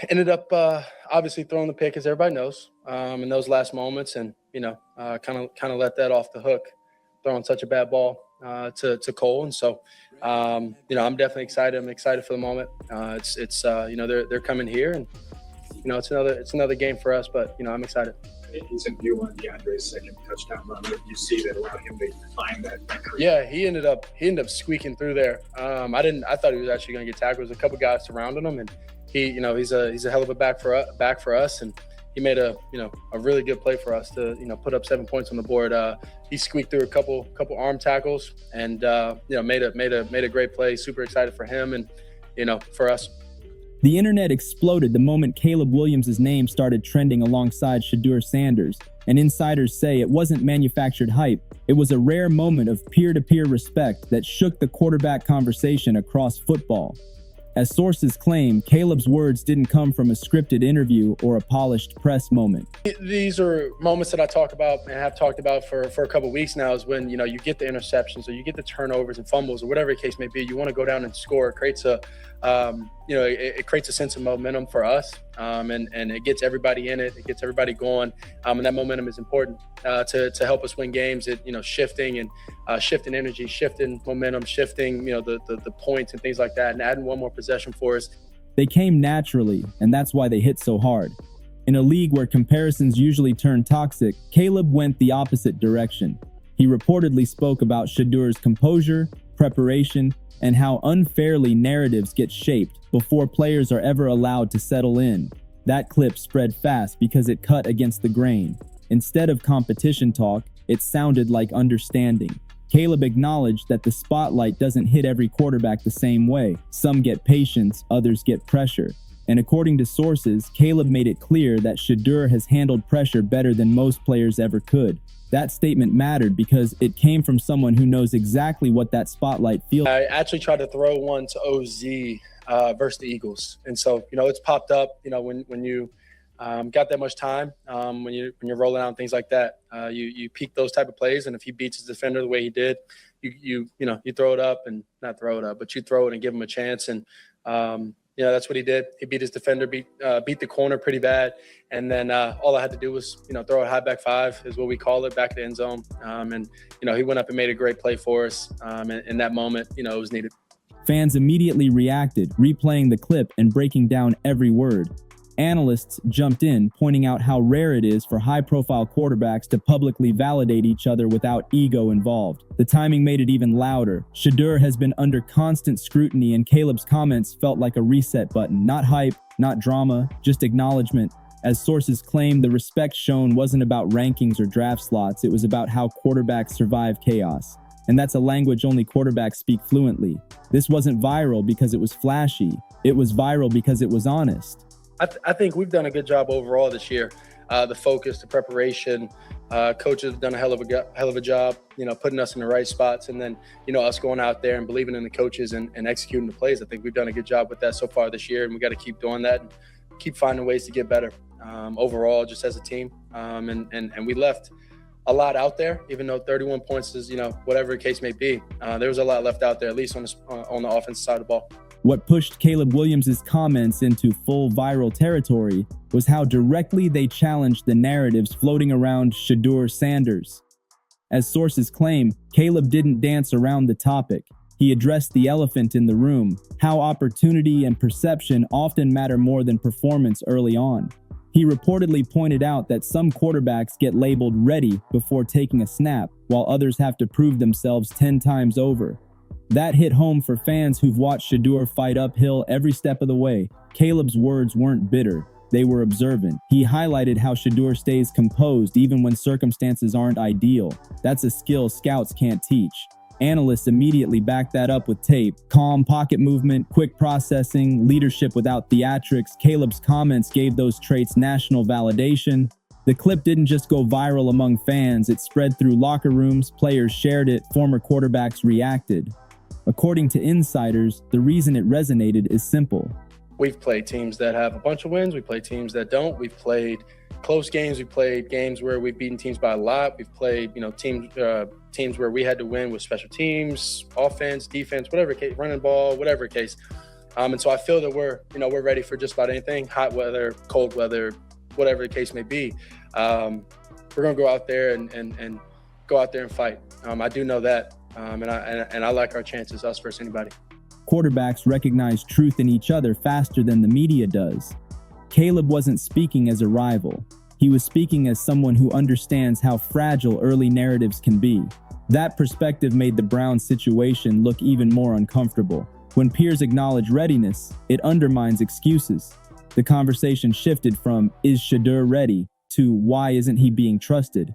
Ended up obviously throwing the pick, as everybody knows, in those last moments, and kind of let that off the hook, throwing such a bad ball to Cole. And so I'm definitely excited. I'm excited for the moment. They're coming here, and it's another game for us, but I'm excited. Isn't you on DeAndre's second touchdown run that you see that allowed him to find that crease? Yeah, he ended up squeaking through there. I thought he was actually going to get tackled. There was a couple guys surrounding him, and he's a hell of a back for us, and he made a really good play for us to put up 7 points on the board. He squeaked through a couple arm tackles, and made a great play. Super excited for him and for us. The internet exploded the moment Caleb Williams' name started trending alongside Shedeur Sanders, and insiders say it wasn't manufactured hype. It was a rare moment of peer-to-peer respect that shook the quarterback conversation across football. As sources claim, Caleb's words didn't come from a scripted interview or a polished press moment. These are moments that I talk about and have talked about for a couple of weeks now, is when you get the interceptions or you get the turnovers and fumbles or whatever the case may be. You want to go down and score. It creates it creates a sense of momentum for us, and it gets everybody in it. It gets everybody going, and that momentum is important to help us win games. Shifting energy, shifting momentum, shifting the points and things like that, and adding one more possession for us. They came naturally, and that's why they hit so hard. In a league where comparisons usually turn toxic, Caleb went the opposite direction. He reportedly spoke about Shedeur's composure, preparation, and how unfairly narratives get shaped before players are ever allowed to settle in. That clip spread fast because it cut against the grain. Instead of competition talk, it sounded like understanding. Caleb acknowledged that the spotlight doesn't hit every quarterback the same way. Some get patience, others get pressure. And according to sources, Caleb made it clear that Shedeur has handled pressure better than most players ever could. That statement mattered because it came from someone who knows exactly what that spotlight feels. I actually tried to throw one to OZ versus the Eagles, and so it's popped up. When you got that much time, when you're rolling out and things like that, you peak those type of plays, and if he beats his defender the way he did, you throw it up, and not throw it up, but you throw it and give him a chance. And that's what he did. He beat his defender, beat the corner pretty bad, and then all I had to do was throw a high back five, is what we call it, back to the end zone. And he went up and made a great play for us. In that moment, it was needed. Fans immediately reacted, replaying the clip and breaking down every word. Analysts jumped in, pointing out how rare it is for high-profile quarterbacks to publicly validate each other without ego involved. The timing made it even louder. Shedeur has been under constant scrutiny, and Caleb's comments felt like a reset button. Not hype, not drama, just acknowledgement. As sources claim, the respect shown wasn't about rankings or draft slots. It was about how quarterbacks survive chaos. And that's a language only quarterbacks speak fluently. This wasn't viral because it was flashy. It was viral because it was honest. I think we've done a good job overall this year. The focus, the preparation, coaches have done a hell of a job, putting us in the right spots, and then, us going out there and believing in the coaches and executing the plays. I think we've done a good job with that so far this year, and we got to keep doing that and keep finding ways to get better overall, just as a team. And we left a lot out there, even though 31 points is, whatever the case may be. There was a lot left out there, at least on the offensive side of the ball. What pushed Caleb Williams' comments into full viral territory was how directly they challenged the narratives floating around Shedeur Sanders. As sources claim, Caleb didn't dance around the topic. He addressed the elephant in the room, how opportunity and perception often matter more than performance early on. He reportedly pointed out that some quarterbacks get labeled ready before taking a snap, while others have to prove themselves 10 times over. That hit home for fans who've watched Shedeur fight uphill every step of the way. Caleb's words weren't bitter, they were observant. He highlighted how Shedeur stays composed even when circumstances aren't ideal. That's a skill scouts can't teach. Analysts immediately backed that up with tape. Calm pocket movement, quick processing, leadership without theatrics. Caleb's comments gave those traits national validation. The clip didn't just go viral among fans, it spread through locker rooms, players shared it, former quarterbacks reacted. According to insiders, the reason it resonated is simple. We've played teams that have a bunch of wins. We play teams that don't. We've played close games. We've played games where we've beaten teams by a lot. We've played, teams where we had to win with special teams, offense, defense, whatever case, running ball, whatever case. And so I feel that we're ready for just about anything, hot weather, cold weather, whatever the case may be. We're going to go out there and go out there and fight. I do know that. And I like our chances, us versus anybody. Quarterbacks recognize truth in each other faster than the media does. Caleb wasn't speaking as a rival. He was speaking as someone who understands how fragile early narratives can be. That perspective made the Browns' situation look even more uncomfortable. When peers acknowledge readiness, it undermines excuses. The conversation shifted from, "Is Shedeur ready?" to "Why isn't he being trusted?"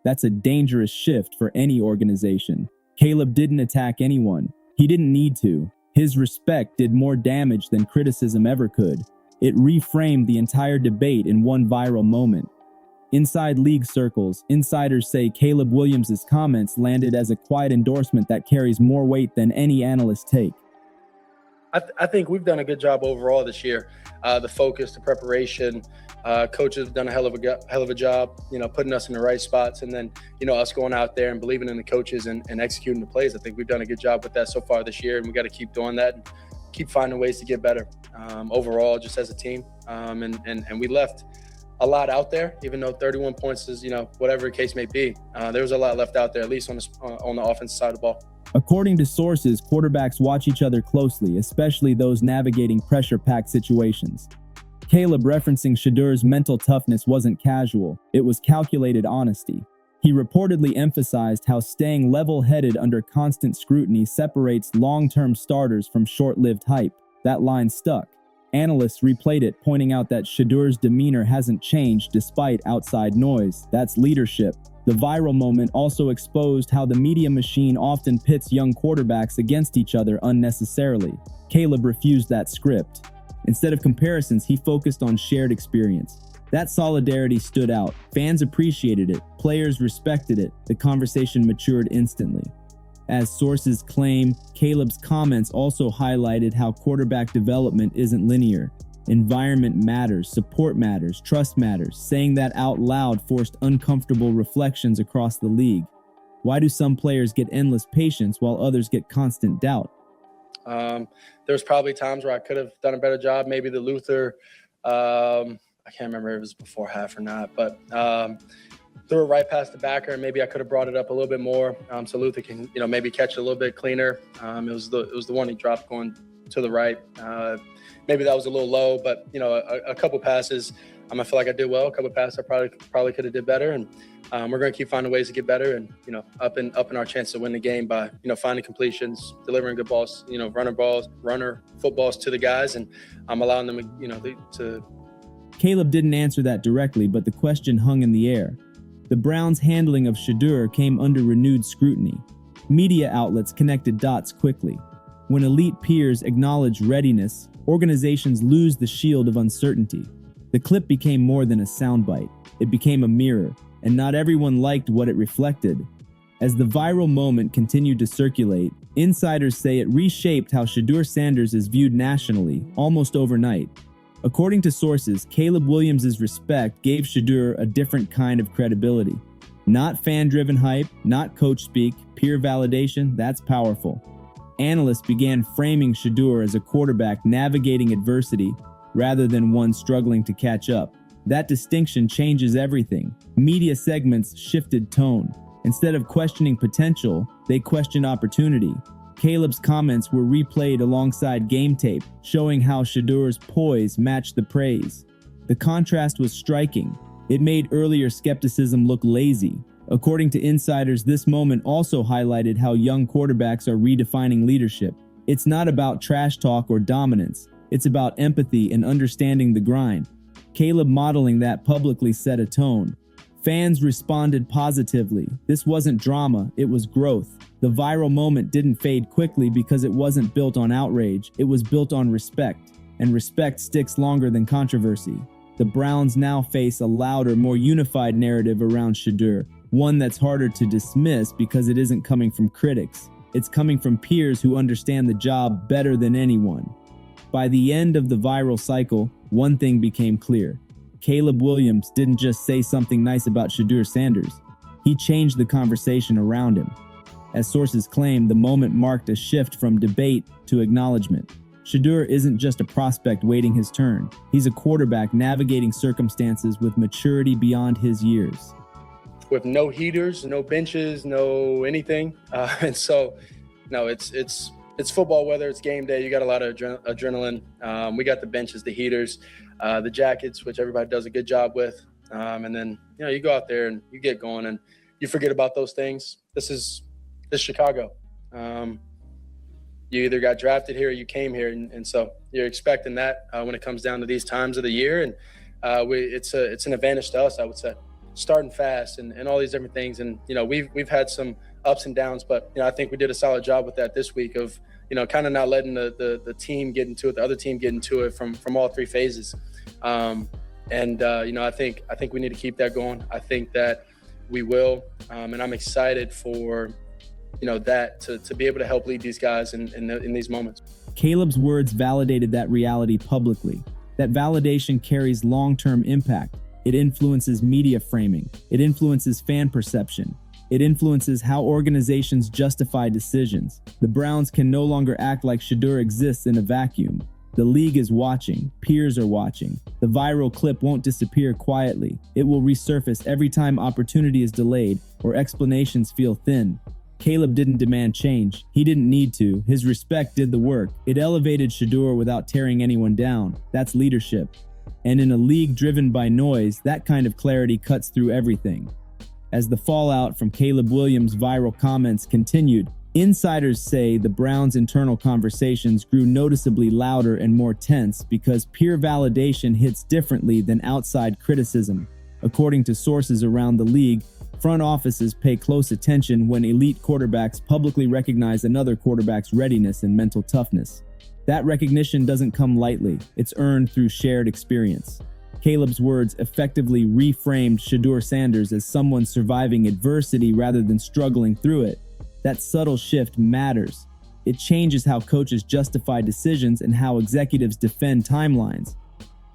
That's a dangerous shift for any organization. Caleb didn't attack anyone. He didn't need to. His respect did more damage than criticism ever could. It reframed the entire debate in one viral moment. Inside league circles, insiders say Caleb Williams' comments landed as a quiet endorsement that carries more weight than any analyst take. I think we've done a good job overall this year. The focus, the preparation, coaches have done a hell of a job, putting us in the right spots. And then, us going out there and believing in the coaches and executing the plays. I think we've done a good job with that so far this year, and we got to keep doing that and keep finding ways to get better overall, just as a team. And we left a lot out there, even though 31 points is, whatever the case may be. There was a lot left out there, at least on the offensive side of the ball. According to sources, quarterbacks watch each other closely, especially those navigating pressure-packed situations. Caleb referencing Shedeur's mental toughness wasn't casual, it was calculated honesty. He reportedly emphasized how staying level-headed under constant scrutiny separates long-term starters from short-lived hype. That line stuck. Analysts replayed it, pointing out that Shedeur's demeanor hasn't changed despite outside noise. That's leadership. The viral moment also exposed how the media machine often pits young quarterbacks against each other unnecessarily. Caleb refused that script. Instead of comparisons, he focused on shared experience. That solidarity stood out. Fans appreciated it. Players respected it. The conversation matured instantly. As sources claim, Caleb's comments also highlighted how quarterback development isn't linear. Environment matters, support matters, trust matters. Saying that out loud forced uncomfortable reflections across the league. Why do some players get endless patience while others get constant doubt? There's probably times where I could have done a better job. Maybe the Luther, I can't remember if it was before half or not, but threw it right past the backer, and maybe I could have brought it up a little bit more so Luther can, maybe catch it a little bit cleaner. It was the one he dropped going to the right. Maybe that was a little low, but a couple passes, I feel like I did well. A couple passes I probably could have did better, and we're going to keep finding ways to get better and up in our chance to win the game by finding completions, delivering good balls, runner footballs to the guys, and allowing them to. Caleb didn't answer that directly, but the question hung in the air. The Browns' handling of Shedeur came under renewed scrutiny. Media outlets connected dots quickly. When elite peers acknowledge readiness, organizations lose the shield of uncertainty. The clip became more than a soundbite. It became a mirror, and not everyone liked what it reflected. As the viral moment continued to circulate, insiders say it reshaped how Shedeur Sanders is viewed nationally, almost overnight. According to sources, Caleb Williams' respect gave Shedeur a different kind of credibility. Not fan-driven hype, not coach speak, peer validation, that's powerful. Analysts began framing Shedeur as a quarterback navigating adversity rather than one struggling to catch up. That distinction changes everything. Media segments shifted tone. Instead of questioning potential, they questioned opportunity. Caleb's comments were replayed alongside game tape, showing how Shedeur's poise matched the praise. The contrast was striking. It made earlier skepticism look lazy. According to insiders, this moment also highlighted how young quarterbacks are redefining leadership. It's not about trash talk or dominance. It's about empathy and understanding the grind. Caleb modeling that publicly set a tone. Fans responded positively. This wasn't drama, it was growth. The viral moment didn't fade quickly because it wasn't built on outrage, it was built on respect. And respect sticks longer than controversy. The Browns now face a louder, more unified narrative around Shedeur, one that's harder to dismiss because it isn't coming from critics. It's coming from peers who understand the job better than anyone. By the end of the viral cycle, one thing became clear. Caleb Williams didn't just say something nice about Shedeur Sanders. He changed the conversation around him. As sources claim, the moment marked a shift from debate to acknowledgement. Shedeur isn't just a prospect waiting his turn. He's a quarterback navigating circumstances with maturity beyond his years. With no heaters, no benches, no anything. And so, no, it's football weather. It's game day. You got a lot of adrenaline. We got the benches, the heaters, the jackets, which everybody does a good job with. And then, you go out there and you get going and you forget about those things. This is Chicago. You either got drafted here or you came here. And so you're expecting that when it comes down to these times of the year. And it's an advantage to us, I would say. Starting fast and all these different things. And, we've had some ups and downs, but, I think we did a solid job with that this week of, kind of not letting the team get into it, the other team get into it from all three phases. I think we need to keep that going. I think that we will. And I'm excited for, that to be able to help lead these guys in these moments. Caleb's words validated that reality publicly. That validation carries long-term impact. It influences media framing. It influences fan perception. It influences how organizations justify decisions. The Browns can no longer act like Shedeur exists in a vacuum. The league is watching. Peers are watching. The viral clip won't disappear quietly. It will resurface every time opportunity is delayed or explanations feel thin. Caleb didn't demand change. He didn't need to. His respect did the work. It elevated Shedeur without tearing anyone down. That's leadership. And in a league driven by noise, that kind of clarity cuts through everything. As the fallout from Caleb Williams' viral comments continued, insiders say the Browns' internal conversations grew noticeably louder and more tense because peer validation hits differently than outside criticism. According to sources around the league, front offices pay close attention when elite quarterbacks publicly recognize another quarterback's readiness and mental toughness. That recognition doesn't come lightly. It's earned through shared experience. Caleb's words effectively reframed Shedeur Sanders as someone surviving adversity rather than struggling through it. That subtle shift matters. It changes how coaches justify decisions and how executives defend timelines.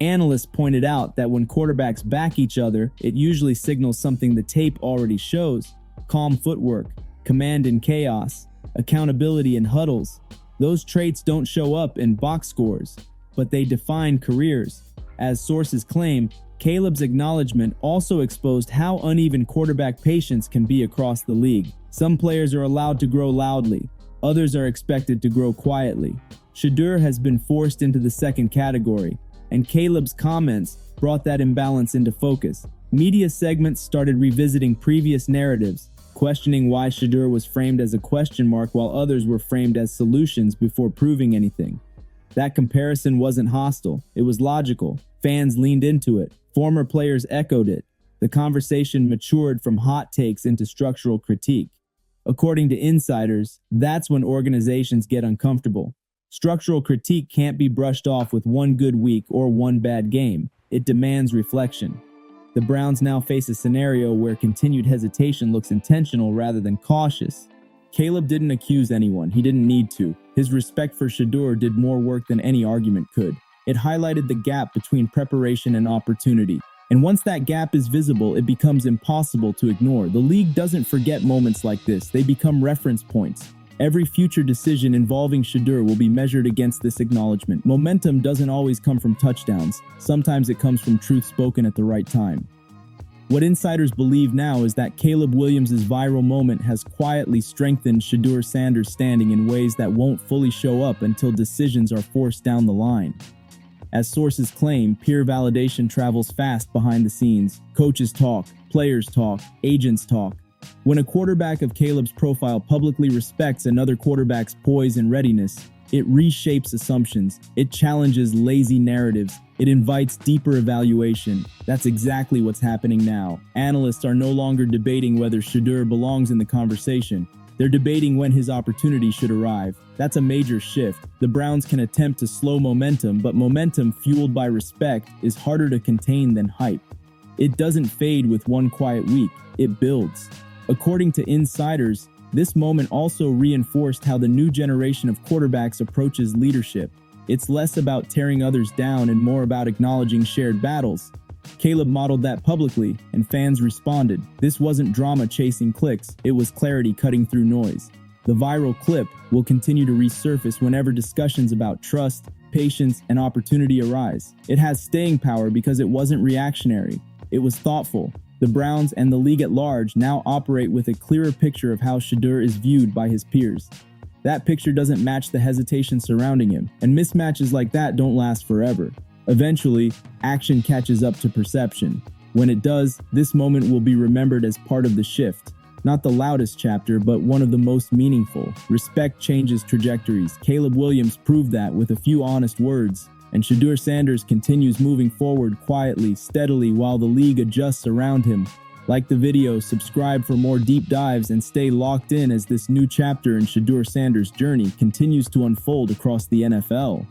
Analysts pointed out that when quarterbacks back each other, it usually signals something the tape already shows: calm footwork, command in chaos, accountability in huddles. Those traits don't show up in box scores, but they define careers. As sources claim, Caleb's acknowledgement also exposed how uneven quarterback patience can be across the league. Some players are allowed to grow loudly, others are expected to grow quietly. Shedeur has been forced into the second category, and Caleb's comments brought that imbalance into focus. Media segments started revisiting previous narratives, questioning why Shedeur was framed as a question mark while others were framed as solutions before proving anything. That comparison wasn't hostile, it was logical. Fans leaned into it, former players echoed it. The conversation matured from hot takes into structural critique. According to insiders, that's when organizations get uncomfortable. Structural critique can't be brushed off with one good week or one bad game. It demands reflection. The Browns now face a scenario where continued hesitation looks intentional rather than cautious. Caleb didn't accuse anyone. He didn't need to. His respect for Shedeur did more work than any argument could. It highlighted the gap between preparation and opportunity. And once that gap is visible, it becomes impossible to ignore. The league doesn't forget moments like this. They become reference points. Every future decision involving Shedeur will be measured against this acknowledgement. Momentum doesn't always come from touchdowns. Sometimes it comes from truth spoken at the right time. What insiders believe now is that Caleb Williams' viral moment has quietly strengthened Shedeur Sanders' standing in ways that won't fully show up until decisions are forced down the line. As sources claim, peer validation travels fast behind the scenes. Coaches talk, players talk, agents talk. When a quarterback of Caleb's profile publicly respects another quarterback's poise and readiness, it reshapes assumptions. It challenges lazy narratives. It invites deeper evaluation. That's exactly what's happening now. Analysts are no longer debating whether Shedeur belongs in the conversation. They're debating when his opportunity should arrive. That's a major shift. The Browns can attempt to slow momentum, but momentum fueled by respect is harder to contain than hype. It doesn't fade with one quiet week. It builds. According to insiders, this moment also reinforced how the new generation of quarterbacks approaches leadership. It's less about tearing others down and more about acknowledging shared battles. Caleb modeled that publicly, and fans responded. This wasn't drama chasing clicks, it was clarity cutting through noise. The viral clip will continue to resurface whenever discussions about trust, patience, and opportunity arise. It has staying power because it wasn't reactionary. It was thoughtful. The Browns and the league at large now operate with a clearer picture of how Shedeur is viewed by his peers. That picture doesn't match the hesitation surrounding him, and mismatches like that don't last forever. Eventually, action catches up to perception. When it does, this moment will be remembered as part of the shift. Not the loudest chapter, but one of the most meaningful. Respect changes trajectories. Caleb Williams proved that with a few honest words. And Shedeur Sanders continues moving forward quietly, steadily, while the league adjusts around him. Like the video, subscribe for more deep dives, and stay locked in as this new chapter in Shedeur Sanders' journey continues to unfold across the NFL.